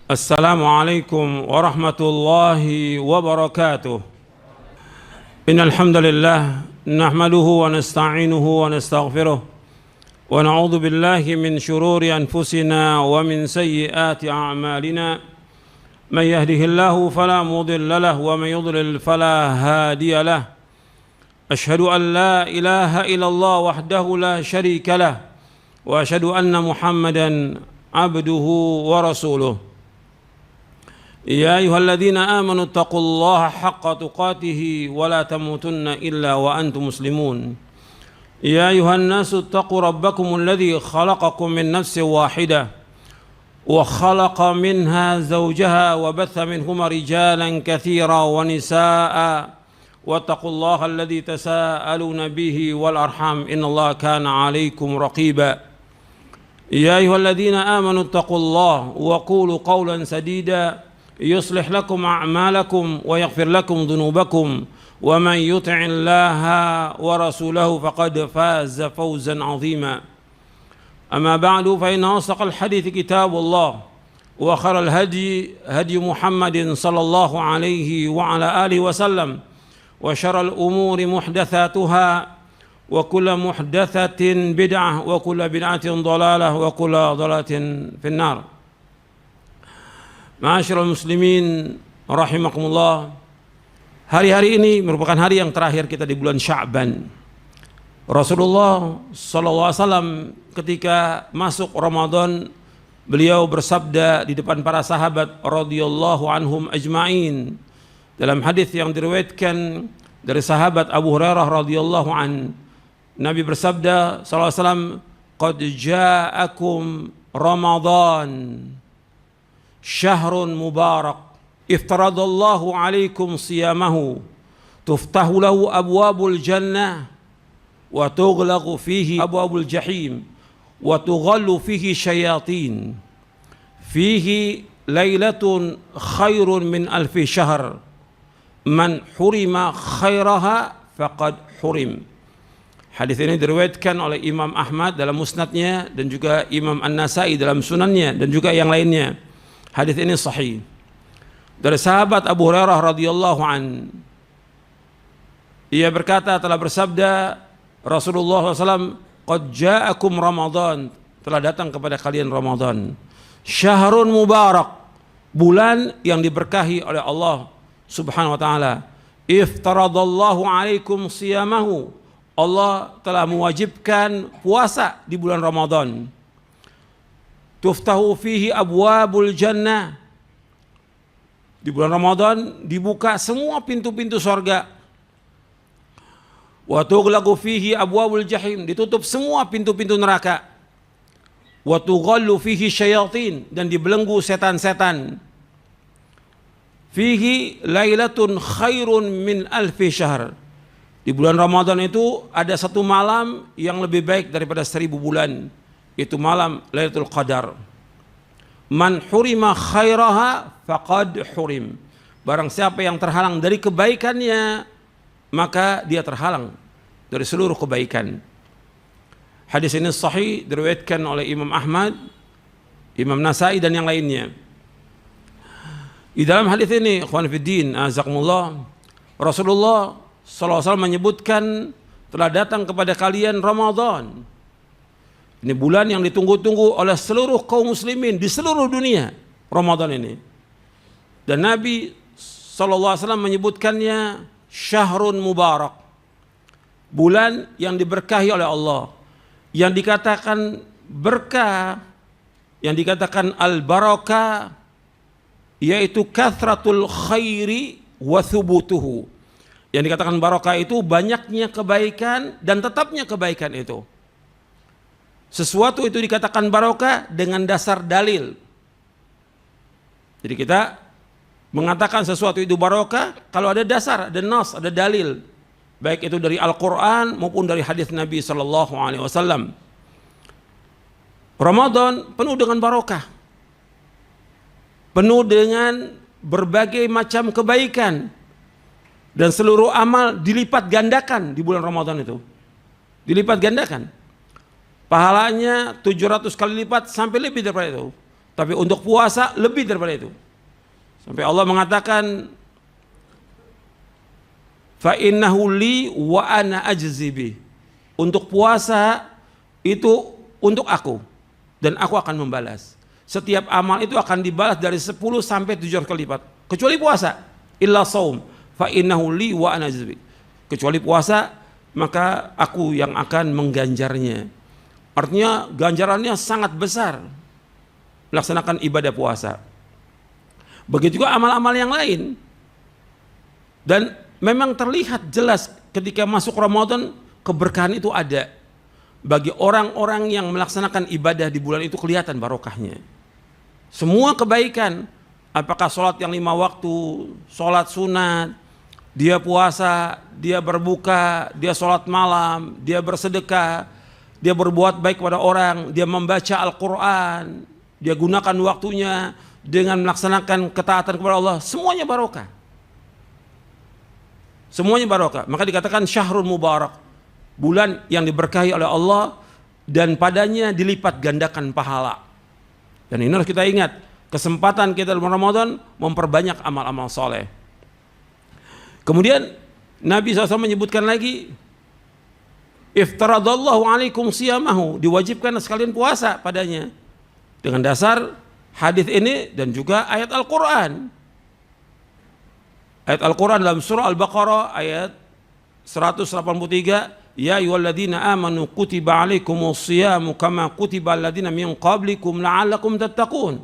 Assalamualaikum warahmatullahi wabarakatuh. Innal hamdalillah nahmaduhu wa nasta'inuhu wa nastaghfiruh wa na'udzu billahi min shururi anfusina wa min sayyiati a'malina. Man yahdihillahu fala mudilla lahu wa man yudlil fala hadiya lahu. Ashhadu an la ilaha illallah wahdahu la syarika lahu wa ashhadu anna Muhammadan abduhu wa rasuluh. Ya ayyuhalladzina amanu taqullaha haqqa tuqatih wa la tamutunna illa wa antum muslimun. Ya ayyuhan nasu taqu rabbakumul ladzi khalaqakum min nafsin wahidah wa khalaqa minha zawjaha wa batha minhuma rijalan katsiran wa nisaa'a wattaqullaha alladzi tasaaluna bihi wal arham innallaha kana 'alaikum raqiba. Ya ayyuhalladzina amanu taqullaha wa qulu qawlan sadida يصلح لكم أعمالكم ويغفر لكم ذنوبكم ومن يطع الله ورسوله فقد فاز فوزا عظيما. أما بعد فإن أصدق الحديث كتاب الله وخير الهدي هدي محمد صلى الله عليه وعلى آله وسلم وشر الأمور محدثاتها وكل محدثة بدعة وكل بدعة ضلالة وكل ضلالة في النار. Ma'asyiral muslimin rahimakumullah. Hari-hari ini merupakan hari yang terakhir kita di bulan Sya'ban. Rasulullah sallallahu alaihi wasallam ketika masuk Ramadan, beliau bersabda di depan para sahabat radhiyallahu anhum ajma'in. Dalam hadis yang diriwayatkan dari sahabat Abu Hurairah radhiyallahu an, Nabi bersabda sallallahu alaihi wasallam, "Qad ja'akum Ramadan syahrun mubarak iftaradallahu alaikum siyamahu tuftahu lahu abwabul jannah wa tughlaqu fihi abwabul jahim wa tughallu fihi syayatin fihi lailatun khairun min alfi syahr man hurima khairaha faqad hurim." Hadis ini diriwayatkan oleh Imam Ahmad dalam musnadnya dan juga Imam An-Nasai dalam sunannya dan juga yang lainnya. Hadis ini sahih. Dari sahabat Abu Hurairah radhiyallahu an, ia berkata, telah bersabda Rasulullah SAW, "Qad ja'akum Ramadan," telah datang kepada kalian Ramadan. Syahrun mubarak, bulan yang diberkahi oleh Allah Subhanahu wa taala. Iftaradallahu alaikum siyamahu, Allah telah mewajibkan puasa di bulan Ramadan. Tuftahu fihi abwabul jannah, di bulan Ramadan dibuka semua pintu-pintu surga. Wa tughlaqu fihi abwabul jahim, ditutup semua pintu-pintu neraka. Wa tughallu fihi syayatin, dan dibelenggu setan-setan. Fihi lailatun khairun min alfi syahr, di bulan Ramadan itu ada satu malam yang lebih baik daripada 1000 bulan. Itu malam Lailatul Qadar. Man hurima khairaha faqad hurim. Barang siapa yang terhalang dari kebaikannya, maka dia terhalang dari seluruh kebaikan. Hadis ini sahih, diriwayatkan oleh Imam Ahmad, Imam Nasai dan yang lainnya. Di dalam hadis ini, ikhwan fiddin, azakumullah, Rasulullah sallallahu alaihi wasallam menyebutkan telah datang kepada kalian Ramadan. Ini bulan yang ditunggu-tunggu oleh seluruh kaum muslimin di seluruh dunia, Ramadan ini. Dan Nabi SAW menyebutkannya syahrun mubarak, bulan yang diberkahi oleh Allah. Yang dikatakan berkah, yang dikatakan al-barakah, yaitu kathratul khairi wa thubutuhu. Yang dikatakan barakah itu banyaknya kebaikan dan tetapnya kebaikan itu. Sesuatu itu dikatakan barokah dengan dasar dalil. Jadi kita mengatakan sesuatu itu barokah kalau ada dasar, ada nas, ada dalil. Baik itu dari Al-Quran maupun dari hadis Nabi SAW. Ramadan penuh dengan barokah, penuh dengan berbagai macam kebaikan, dan seluruh amal dilipat gandakan di bulan Ramadan itu. Dilipat gandakan. Pahalanya 700 kali lipat sampai lebih daripada itu. Tapi untuk puasa lebih daripada itu. Sampai Allah mengatakan, fa innahu li wa ana ajzi bi. Untuk puasa itu untuk aku dan aku akan membalas. Setiap amal itu akan dibalas dari 10 sampai 7 kali lipat. Kecuali puasa, illa saum fa innahu li wa ana ajzi bi. Kecuali puasa, maka aku yang akan mengganjarnya. Artinya ganjarannya sangat besar melaksanakan ibadah puasa. Begitu juga amal-amal yang lain. Dan memang terlihat jelas ketika masuk Ramadan, keberkahan itu ada. Bagi orang-orang yang melaksanakan ibadah di bulan itu kelihatan barokahnya. Semua kebaikan, apakah sholat yang 5 waktu, sholat sunat, dia puasa, dia berbuka, dia sholat malam, dia bersedekah, dia berbuat baik kepada orang, dia membaca Al-Quran, dia gunakan waktunya dengan melaksanakan ketaatan kepada Allah, semuanya barokah. Semuanya barokah. Maka dikatakan syahrul mubarak, bulan yang diberkahi oleh Allah dan padanya dilipat gandakan pahala. Dan ini harus kita ingat, kesempatan kita dalam Ramadan memperbanyak amal-amal soleh. Kemudian Nabi SAW menyebutkan lagi, iftaradallahu alaikum siyamahu, diwajibkan sekalian puasa padanya. Dengan dasar hadis ini dan juga ayat Al-Quran. Ayat Al-Quran dalam surah Al-Baqarah ayat 183, ya ayyuhalladzina amanu kutiba alaikumus siyamu kama kutiba alladzina min qablikum la'allakum tattaqun.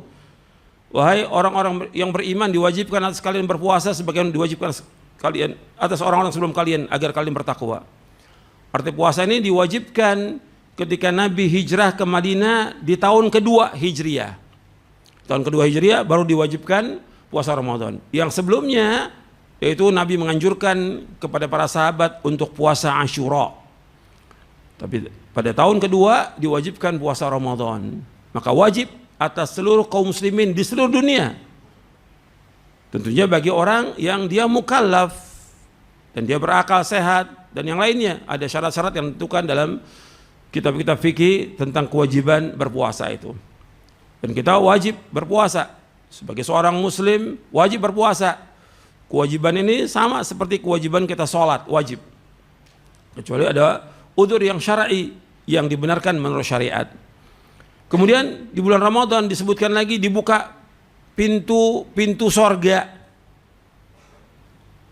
Wahai orang-orang yang beriman, diwajibkan atas kalian berpuasa sebagaimana diwajibkan kalian atas orang-orang sebelum kalian agar kalian bertakwa. Arti puasa ini diwajibkan ketika Nabi hijrah ke Madinah di tahun kedua Hijriah. Tahun kedua Hijriah baru diwajibkan puasa Ramadan. Yang sebelumnya yaitu Nabi menganjurkan kepada para sahabat untuk puasa Asyura. Tapi pada tahun kedua diwajibkan puasa Ramadan. Maka wajib atas seluruh kaum muslimin di seluruh dunia. Tentunya bagi orang yang dia mukallaf dan dia berakal sehat dan yang lainnya, ada syarat-syarat yang ditentukan dalam kitab-kitab fikih tentang kewajiban berpuasa itu. Dan kita wajib berpuasa. Sebagai seorang muslim wajib berpuasa. Kewajiban ini sama seperti kewajiban kita sholat, wajib. Kecuali ada udzur yang syar'i yang dibenarkan menurut syariat. Kemudian di bulan Ramadan disebutkan lagi dibuka pintu sorga.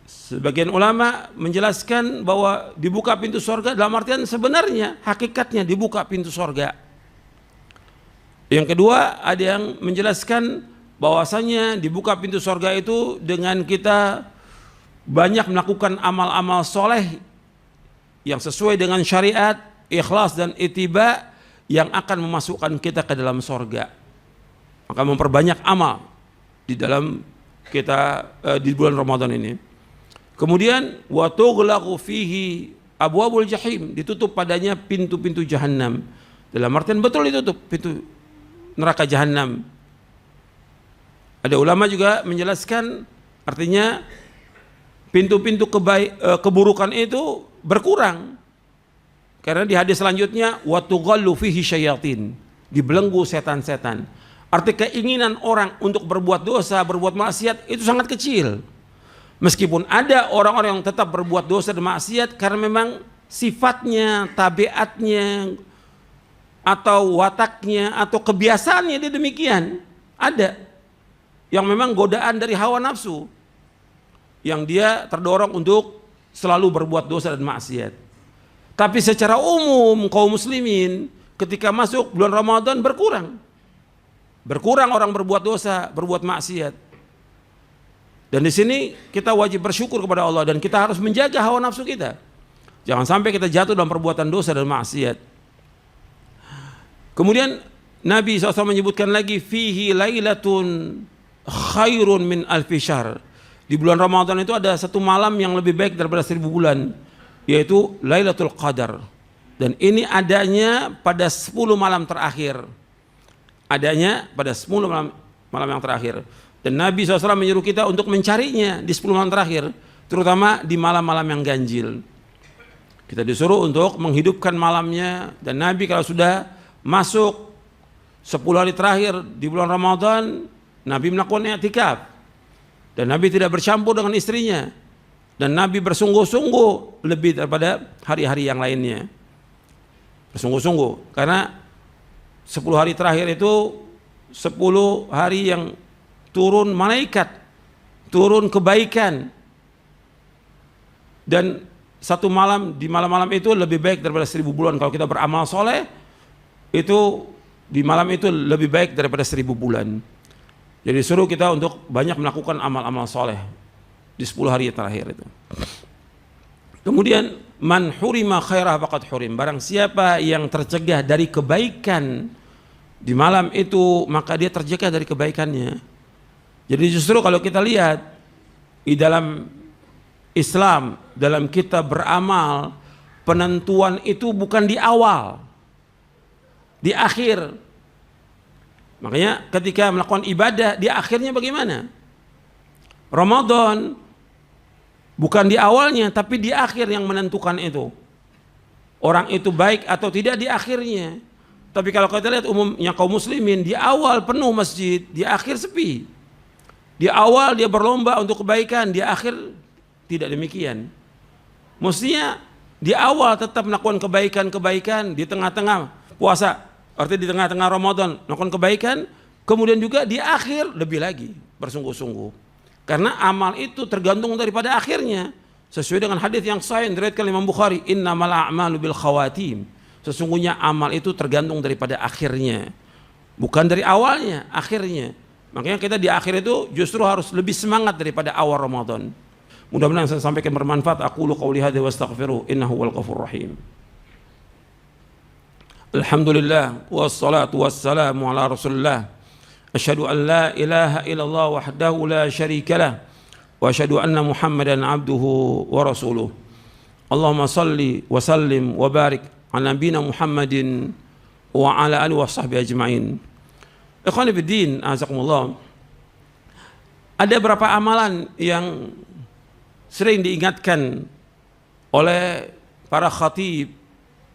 Sebagian ulama menjelaskan bahwa dibuka pintu sorga dalam artian sebenarnya hakikatnya dibuka pintu sorga. Yang kedua ada yang menjelaskan bahwasanya dibuka pintu sorga itu dengan kita banyak melakukan amal-amal soleh yang sesuai dengan syariat, ikhlas dan ittiba yang akan memasukkan kita ke dalam sorga. Maka memperbanyak amal di dalam kita di bulan Ramadan ini. Kemudian wa tughlaqu fihi abwabul jahim, ditutup padanya pintu-pintu jahanam. Dalam artian betul ditutup pintu neraka jahanam. Ada ulama juga menjelaskan artinya pintu-pintu keburukan itu berkurang. Karena di hadis selanjutnya wa tughallu fihi syayatin, dibelenggu setan-setan. Arti keinginan orang untuk berbuat dosa, berbuat maksiat itu sangat kecil. Meskipun ada orang-orang yang tetap berbuat dosa dan maksiat karena memang sifatnya, tabiatnya, atau wataknya, atau kebiasaannya dia demikian. Ada yang memang godaan dari hawa nafsu, yang dia terdorong untuk selalu berbuat dosa dan maksiat. Tapi secara umum kaum muslimin ketika masuk bulan Ramadan berkurang. Berkurang orang berbuat dosa, berbuat maksiat. Dan di sini kita wajib bersyukur kepada Allah dan kita harus menjaga hawa nafsu kita. Jangan sampai kita jatuh dalam perbuatan dosa dan maksiat. Kemudian Nabi SAW menyebutkan lagi fihi lailatun khairun min alfi syahr. Di bulan Ramadan itu ada satu malam yang lebih baik daripada 1000 bulan, yaitu Lailatul Qadar. Dan ini adanya pada 10 malam terakhir. Adanya pada 10 malam yang terakhir. Dan Nabi SAW menyuruh kita untuk mencarinya di 10 malam terakhir, terutama di malam-malam yang ganjil. Kita disuruh untuk menghidupkan malamnya, dan Nabi kalau sudah masuk 10 hari terakhir di bulan Ramadan Nabi melakukan i'tikaf dan Nabi tidak bercampur dengan istrinya dan Nabi bersungguh-sungguh lebih daripada hari-hari yang lainnya. Bersungguh-sungguh karena 10 hari terakhir itu 10 hari yang turun malaikat, turun kebaikan, dan satu malam di malam-malam itu lebih baik daripada 1000 bulan. Kalau kita beramal soleh itu di malam itu lebih baik daripada 1000 bulan. Jadi suruh kita untuk banyak melakukan amal-amal soleh di 10 hari terakhir itu. Kemudian man hurima khairah faqad hurim, barang siapa yang tercegah dari kebaikan di malam itu maka dia tercegah dari kebaikannya. Jadi justru kalau kita lihat di dalam Islam, dalam kita beramal, penentuan itu bukan di awal, di akhir. Makanya ketika melakukan ibadah di akhirnya bagaimana? Ramadan bukan di awalnya tapi di akhir yang menentukan itu. Orang itu baik atau tidak di akhirnya. Tapi kalau kita lihat umumnya kaum muslimin, di awal penuh masjid, di akhir sepi. Di awal dia berlomba untuk kebaikan, di akhir tidak demikian. Mestinya di awal tetap melakukan kebaikan-kebaikan, di tengah-tengah puasa, artinya di tengah-tengah Ramadan melakukan kebaikan, kemudian juga di akhir lebih lagi bersungguh-sungguh. Karena amal itu tergantung daripada akhirnya. Sesuai dengan hadis yang sahih diriwayatkan Imam Bukhari, innamal a'malu bil khawatim. Sesungguhnya amal itu tergantung daripada akhirnya, bukan dari awalnya, akhirnya. Makanya kita di akhir itu justru harus lebih semangat daripada awal Ramadan. Mudah-mudahan saya sampaikan bermanfaat. Aqulu qouli hadza wa astaghfiru innahu wal ghafurur rahim. Alhamdulillah wassalatu wassalamu ala Rasulillah. Asyhadu an la ilaha illallah wahdahu la syarika lah wa asyhadu anna Muhammadan abduhu wa rasuluh. Allahumma salli wa sallim wa barik ala nabiyina Muhammadin wa ala alihi wa sahbihi ajma'in. Ikhwani fid din, azakumullah. Ada beberapa amalan yang sering diingatkan oleh para khatib,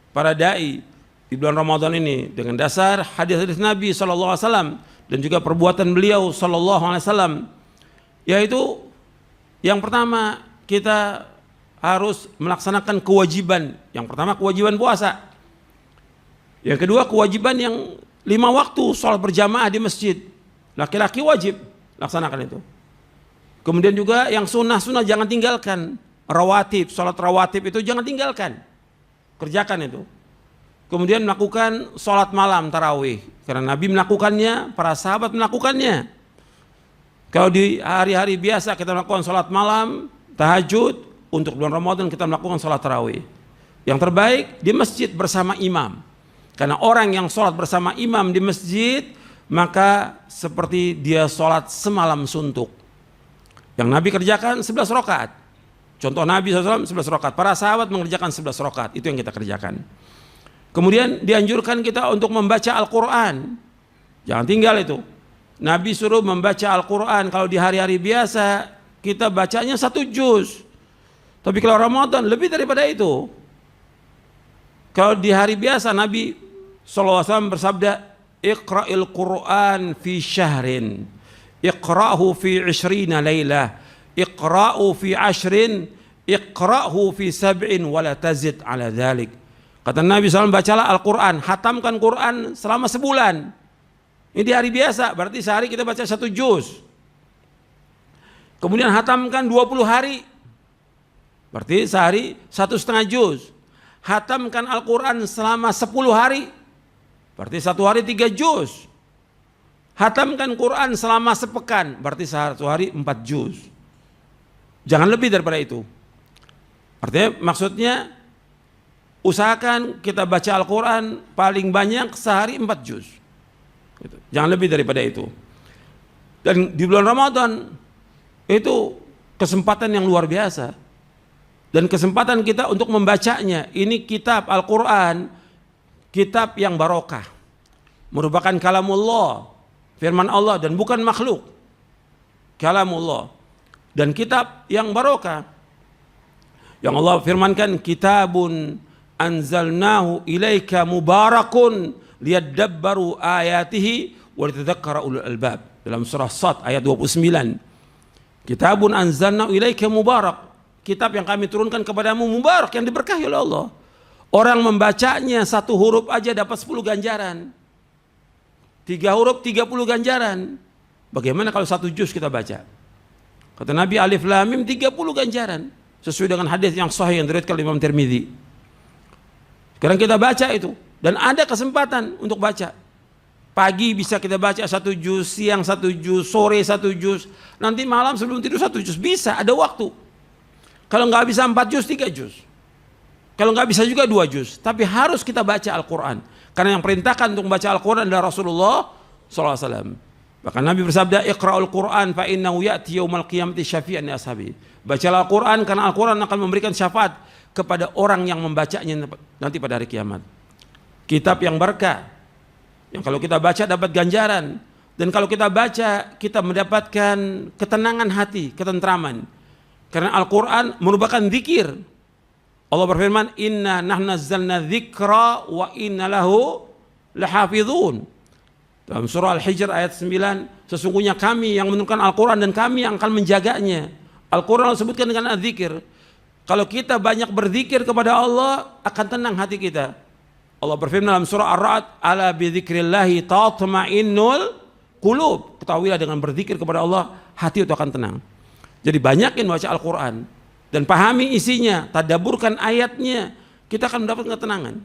para dai di bulan Ramadan ini dengan dasar hadis-hadis Nabi sallallahu alaihi wasallam dan juga perbuatan beliau sallallahu alaihi wasallam, yaitu yang pertama kita harus melaksanakan kewajiban. Yang pertama kewajiban puasa. Yang kedua kewajiban yang 5 waktu sholat berjamaah di masjid. Laki-laki wajib laksanakan itu. Kemudian juga yang sunnah-sunnah jangan tinggalkan. Rawatib, sholat rawatib itu jangan tinggalkan. Kerjakan itu. Kemudian melakukan sholat malam tarawih. Karena Nabi melakukannya, para sahabat melakukannya. Kalau di hari-hari biasa kita melakukan sholat malam, tahajud, untuk bulan Ramadan kita melakukan sholat tarawih. Yang terbaik di masjid bersama imam. Karena orang yang sholat bersama imam di masjid, maka seperti dia sholat semalam suntuk. Yang Nabi kerjakan 11 rakaat. Contoh Nabi SAW 11 rakaat. Para sahabat mengerjakan 11 rakaat. Itu yang kita kerjakan. Kemudian dianjurkan kita untuk membaca Al-Quran. Jangan tinggal itu. Nabi suruh membaca Al-Quran. Kalau di hari-hari biasa kita bacanya 1 juz. Tapi kalau Ramadan lebih daripada itu. Kalau di hari biasa Nabi SAW bersabda, Iqra'il Quran fi syahrin, Iqra'hu fi 20 laylah, Iqra'hu fi 10, Iqra'hu fi 7 wa la tazid ala dhalik. Kata Nabi SAW, bacalah Al-Quran, hatamkan Quran selama sebulan. Ini di hari biasa, berarti sehari kita baca 1 juz. Kemudian hatamkan 20 hari, berarti sehari 1,5 juz. Hatamkan Al-Quran selama 10 hari, berarti 1 hari 3 juz. Hatamkan Quran selama sepekan, berarti 1 hari 4 juz. Jangan lebih daripada itu. Artinya maksudnya usahakan kita baca Al-Quran paling banyak sehari 4 juz. Jangan lebih daripada itu. Dan di bulan Ramadan itu kesempatan yang luar biasa. Dan kesempatan kita untuk membacanya. Ini kitab Al-Quran, kitab yang barokah. Merupakan kalamullah, firman Allah dan bukan makhluk. Kalamullah. Dan kitab yang barokah. Yang Allah firmankan, kitabun anzalnahu ilaika mubarakun liyadabbaru ayatihi wa litadzakkara ulul albab. Dalam surah Sad ayat 29. Kitabun anzalna ilaika mubarak. Kitab yang kami turunkan kepadamu mubarak, yang diberkahi oleh Allah. Orang membacanya 1 huruf aja dapat 10 ganjaran. 3 huruf 30 ganjaran. Bagaimana kalau 1 juz kita baca? Kata Nabi, alif lam mim 30 ganjaran. Sesuai dengan hadis yang sahih yang diriwayatkan oleh Imam Tirmidzi. Sekarang kita baca itu, dan ada kesempatan untuk baca. Pagi bisa kita baca 1 juz, siang 1 juz, sore 1 juz, nanti malam sebelum tidur 1 juz, bisa, ada waktu. Kalau nggak bisa 4 juz, 3 juz. Kalau nggak bisa juga 2 juz, tapi harus kita baca Al-Quran. Karena yang perintahkan untuk membaca Al-Quran adalah Rasulullah SAW. Bahkan Nabi bersabda, Iqra'ul Quran fa innahu ya'ti yaumal qiyamati syafi'an li ashabi. Bacalah Al-Quran karena Al-Quran akan memberikan syafaat kepada orang yang membacanya nanti pada hari kiamat. Kitab yang berkah, yang kalau kita baca dapat ganjaran, dan kalau kita baca kita mendapatkan ketenangan hati, ketentraman. Karena Al-Quran merupakan zikir. Allah berfirman, Inna nahnu nazzalna dzikra wa inna lahu lahafizun. Dalam surah Al-Hijr ayat 9, sesungguhnya kami yang menurunkan Al-Quran dan kami yang akan menjaganya. Al-Quran disebutkan dengan zikir. Kalau kita banyak berzikir kepada Allah, akan tenang hati kita. Allah berfirman dalam surah Ar-Ra'd, ala bidzikrillahi tatma'innul qulub. Ketahuilah dengan berzikir kepada Allah, hati itu akan tenang. Jadi banyakin baca Al-Quran dan pahami isinya, tadabburkan ayatnya, kita akan mendapat ketenangan.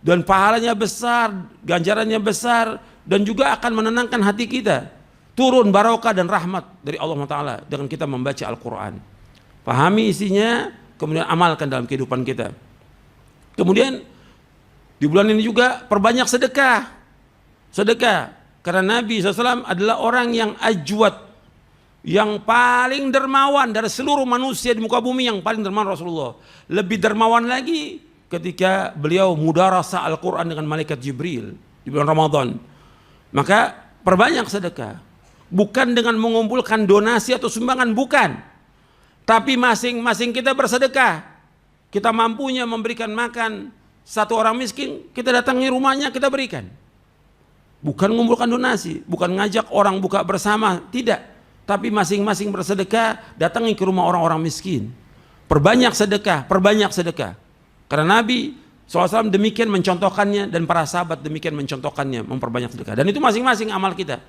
Dan pahalanya besar, ganjarannya besar, dan juga akan menenangkan hati kita. Turun barokah dan rahmat dari Allah Ta'ala dengan kita membaca Al-Quran. Pahami isinya, kemudian amalkan dalam kehidupan kita. Kemudian di bulan ini juga perbanyak sedekah. Sedekah, karena Nabi SAW adalah orang yang ajwad, yang paling dermawan dari seluruh manusia di muka bumi, yang paling dermawan Rasulullah. Lebih dermawan lagi ketika beliau mudarasah Al-Quran dengan malaikat Jibril di bulan Ramadan. Maka perbanyak sedekah. Bukan dengan mengumpulkan donasi atau sumbangan, bukan. Tapi masing-masing kita bersedekah. Kita mampunya memberikan makan 1 orang miskin, kita datangi rumahnya, kita berikan. Bukan mengumpulkan donasi, bukan ngajak orang buka bersama, tidak. Tapi masing-masing bersedekah, datangi ke rumah orang-orang miskin. Perbanyak sedekah, perbanyak sedekah. Karena Nabi SAW demikian mencontohkannya, dan para sahabat demikian mencontohkannya, memperbanyak sedekah. Dan itu masing-masing amal kita.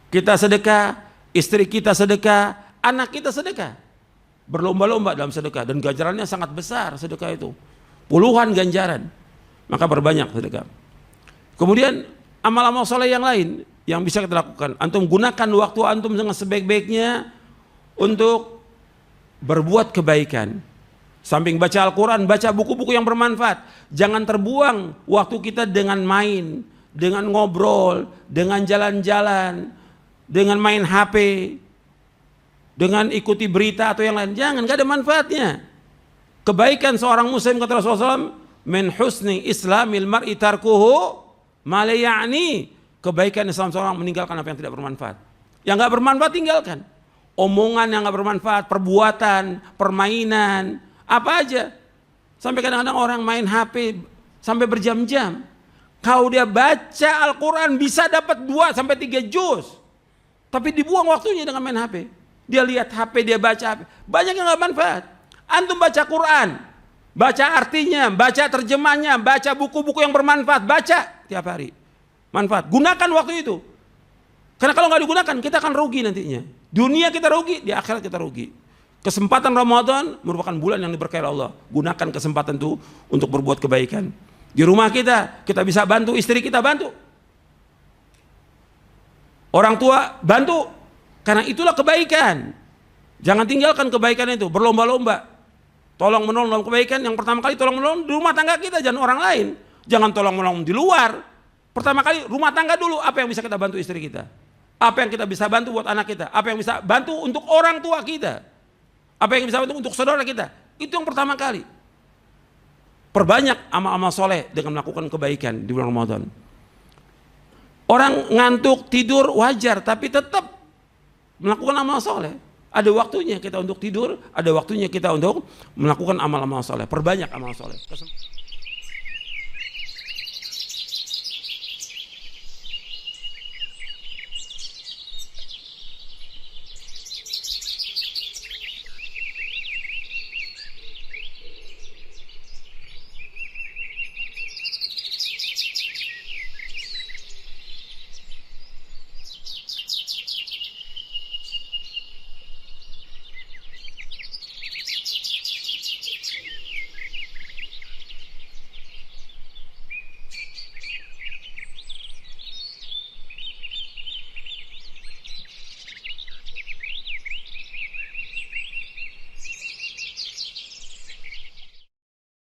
Kita sedekah, istri kita sedekah, anak kita sedekah. Berlomba-lomba dalam sedekah, dan ganjarannya sangat besar sedekah itu. Puluhan ganjaran. Maka berbanyak sedekah. Kemudian amal-amal soleh yang lain yang bisa kita lakukan. Antum gunakan waktu antum dengan sebaik-baiknya untuk berbuat kebaikan. Samping baca Al-Quran, baca buku-buku yang bermanfaat. Jangan terbuang waktu kita dengan main, dengan ngobrol, dengan jalan-jalan, dengan main HP, dengan ikuti berita atau yang lain. Jangan, gak ada manfaatnya. Kebaikan seorang muslim, kata Rasulullah SAW, min husni islamil mar'i tarkuhu ma la ya'ni. Kebaikan Islam seorang meninggalkan apa yang tidak bermanfaat. Yang gak bermanfaat tinggalkan. Omongan yang gak bermanfaat, perbuatan, permainan, apa aja. Sampai kadang-kadang orang main HP sampai berjam-jam. Kalau dia baca Al-Quran bisa dapat 2 sampai 3 juz. Tapi dibuang waktunya dengan main HP. Dia lihat HP, dia baca HP. Banyak yang gak manfaat. Antum baca Quran, baca artinya, baca terjemahnya, baca buku-buku yang bermanfaat, baca tiap hari. Manfaat. Gunakan waktu itu. Karena kalau nggak digunakan, kita akan rugi nantinya. Dunia kita rugi, di akhirat kita rugi. Kesempatan Ramadan merupakan bulan yang diberkahi Allah. Gunakan kesempatan itu untuk berbuat kebaikan. Di rumah kita bisa bantu istri kita, bantu. Orang tua, bantu. Karena itulah kebaikan. Jangan tinggalkan kebaikan itu, berlomba-lomba. Tolong menolong dalam kebaikan, yang pertama kali tolong menolong di rumah tangga kita, jangan orang lain. Jangan tolong menolong di luar. Pertama kali rumah tangga dulu, apa yang bisa kita bantu istri kita? Apa yang kita bisa bantu buat anak kita? Apa yang bisa bantu untuk orang tua kita? Apa yang bisa bantu untuk saudara kita? Itu yang pertama kali. Perbanyak amal-amal soleh dengan melakukan kebaikan di bulan Ramadan. Orang ngantuk, tidur wajar, tapi tetap melakukan amal soleh. Ada waktunya kita untuk tidur, ada waktunya kita untuk melakukan amal-amal soleh. Perbanyak amal soleh.